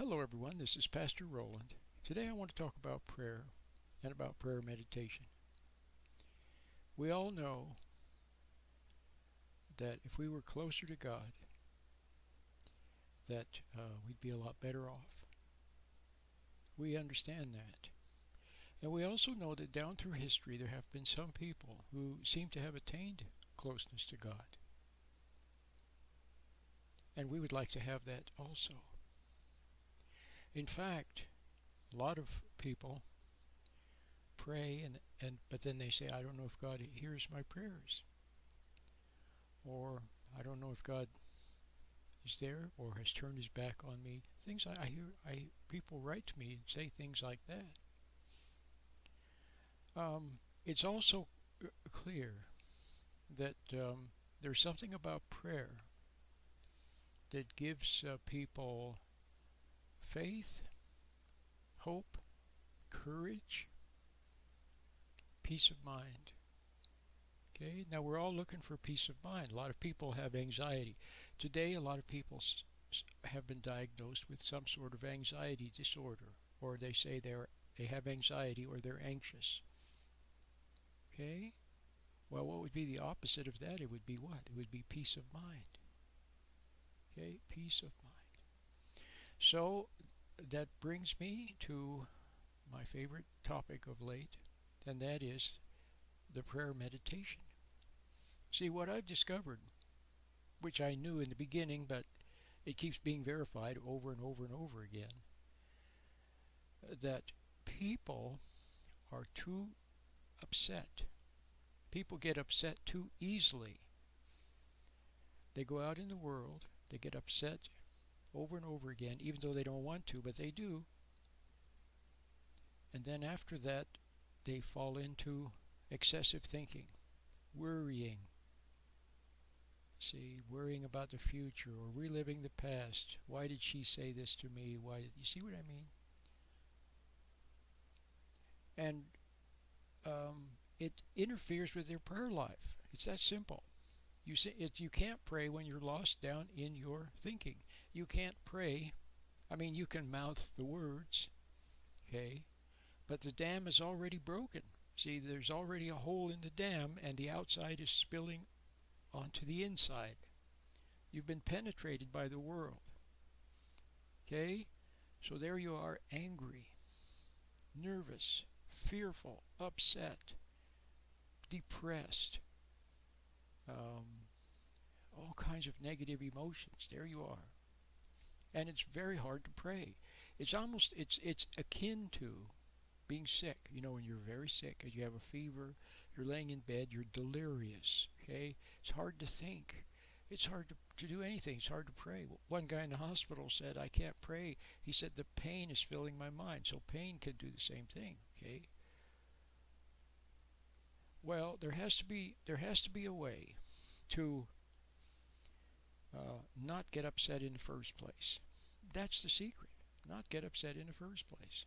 Hello, everyone. This is Pastor Roland. Today I want to talk about prayer and about prayer meditation. We all know that if we were closer to God, that we'd be a lot better off. We understand that. And we also know that down through history there have been some people who seem to have attained closeness to God. And we would like to have that also. In fact, a lot of people pray but then they say, I don't know if God hears my prayers. Or I don't know if God is there or has turned his back on me. Things I hear people write to me and say things like that. It's also clear that there's something about prayer that gives people faith, hope, courage, peace of mind. Okay, now we're all looking for peace of mind. A lot of people have anxiety. Today, a lot of people have been diagnosed with some sort of anxiety disorder, or they say they have anxiety or they're anxious. Okay, well, what would be the opposite of that? It would be what? It would be peace of mind. Okay, peace of mind. So that brings me to my favorite topic of late, and that is the prayer meditation. See, what I've discovered, which I knew in the beginning, but it keeps being verified over and over and over again, that people are too upset. People get upset too easily. They go out in the world, they get upset over and over again, even though they don't want to, but they do. And then after that, they fall into excessive thinking, worrying. See, worrying about the future or reliving the past. Why did she say this to me? You see what I mean? And it interferes with their prayer life. It's that simple. You can't pray when you're lost down in your thinking. You can't pray. I mean, you can mouth the words, okay, but the dam is already broken. See, there's already a hole in the dam, and the outside is spilling onto the inside. You've been penetrated by the world. Okay? So there you are, angry, nervous, fearful, upset, depressed, all kinds of negative emotions. There you are. And it's very hard to pray. It's akin to being sick. You know, when you're very sick and you have a fever, you're laying in bed, you're delirious. Okay? It's hard to think. It's hard to do anything. It's hard to pray. One guy in the hospital said, I can't pray. He said, the pain is filling my mind. So pain can do the same thing. Okay? Well, there has to be a way to not get upset in the first place. That's the secret. Not get upset in the first place.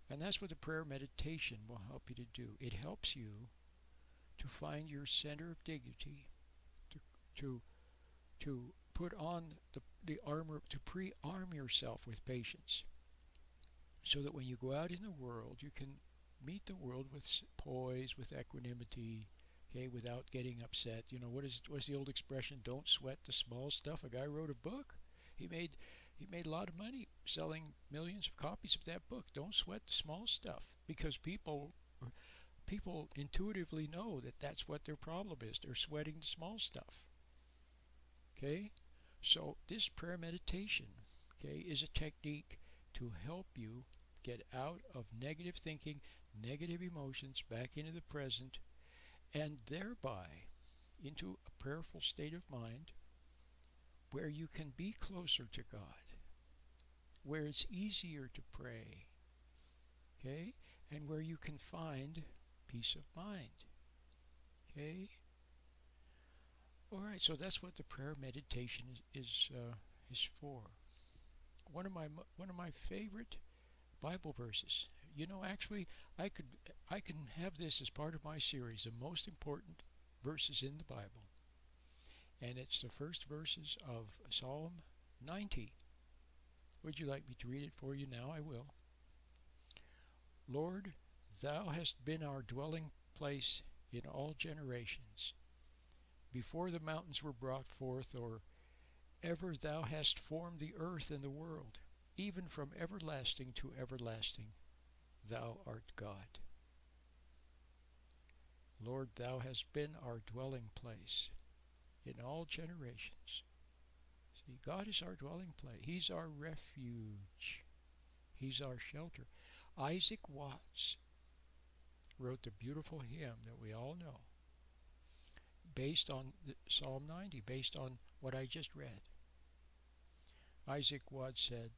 And that's what the prayer meditation will help you to do. It helps you to find your center of dignity, to put on the armor, to pre-arm yourself with patience, so that when you go out in the world, you can meet the world with poise, with equanimity, okay, without getting upset. You know, what's the old expression? Don't sweat the small stuff. A guy wrote a book. He made a lot of money selling millions of copies of that book. Don't sweat the small stuff, because people intuitively know that that's what their problem is. They're sweating the small stuff. Okay? So this prayer meditation, okay, is a technique to help you get out of negative thinking, negative emotions, back into the present, and thereby into a prayerful state of mind where you can be closer to God, where it's easier to pray, okay, and where you can find peace of mind, okay. All right, so that's what the prayer meditation is for. One of my favorite Bible verses. You know, actually, I can have this as part of my series, the most important verses in the Bible. And it's the first verses of Psalm 90. Would you like me to read it for you now? I will. Lord, thou hast been our dwelling place in all generations. Before the mountains were brought forth, or ever thou hast formed the earth and the world, even from everlasting to everlasting, thou art God. Lord, thou hast been our dwelling place in all generations. See, God is our dwelling place. He's our refuge. He's our shelter. Isaac Watts wrote the beautiful hymn that we all know, based on Psalm 90, based on what I just read. Isaac Watts said,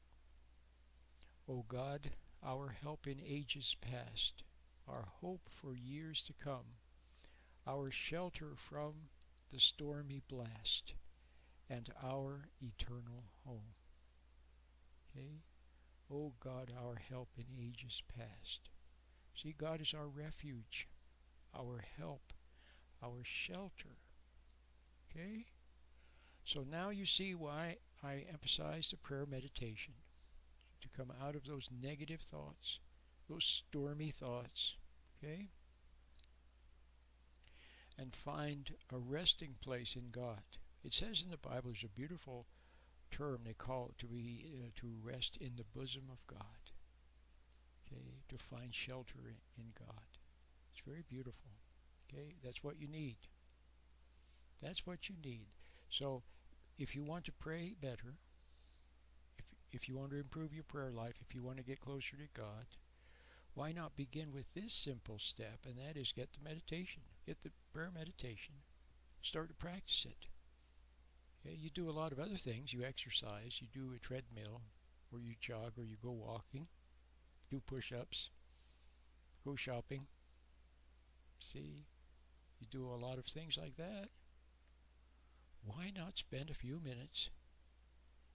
O God, our help in ages past, our hope for years to come, our shelter from the stormy blast, and our eternal home. Okay? O God, our help in ages past. See, God is our refuge, our help, our shelter. Okay? So now you see why I emphasize the prayer meditation, to come out of those negative thoughts, those stormy thoughts, okay? And find a resting place in God. It says in the Bible, there's a beautiful term they call it to rest in the bosom of God. Okay, to find shelter in God. It's very beautiful. Okay, that's what you need. That's what you need. So, if you want to pray better, if you want to improve your prayer life, if you want to get closer to God, why not begin with this simple step, and that is get the meditation. Get the prayer meditation. Start to practice it. Okay, you do a lot of other things. You exercise. You do a treadmill, or you jog, or you go walking. Do push-ups. Go shopping. See, you do a lot of things like that. Why not spend a few minutes,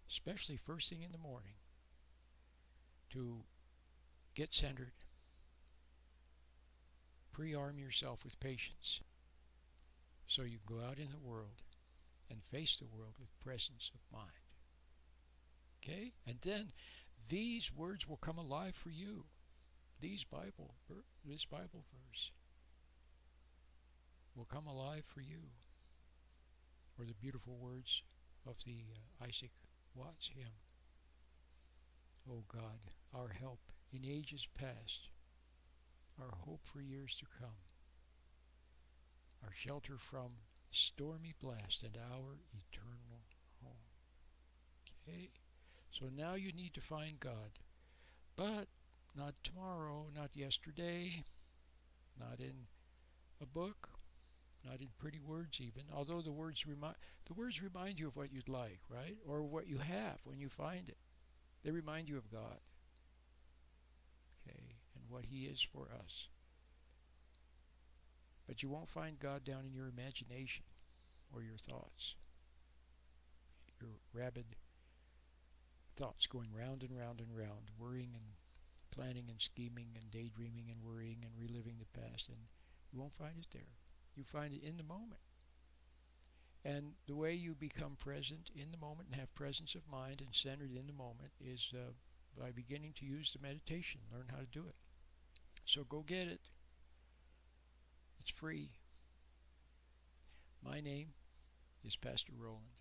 especially first thing in the morning, to get centered, pre-arm yourself with patience, so you can go out in the world and face the world with presence of mind. Okay? And then these words will come alive for you. This Bible verse will come alive for you. Or the beautiful words of the Isaac Watts hymn. O God, our help in ages past, our hope for years to come, our shelter from stormy blast, and our eternal home. Okay? So now you need to find God. But not tomorrow, not yesterday, not in a book, not in pretty words even, although the words remind you of what you'd like, right? Or what you have when you find it. They remind you of God. Okay, and what He is for us. But you won't find God down in your imagination or your thoughts. Your rabid thoughts going round and round and round, worrying and planning and scheming and daydreaming and worrying and reliving the past, and you won't find it there. You find it in the moment. And the way you become present in the moment and have presence of mind and centered in the moment is by beginning to use the meditation. Learn how to do it. So go get it. It's free. My name is Pastor Roland.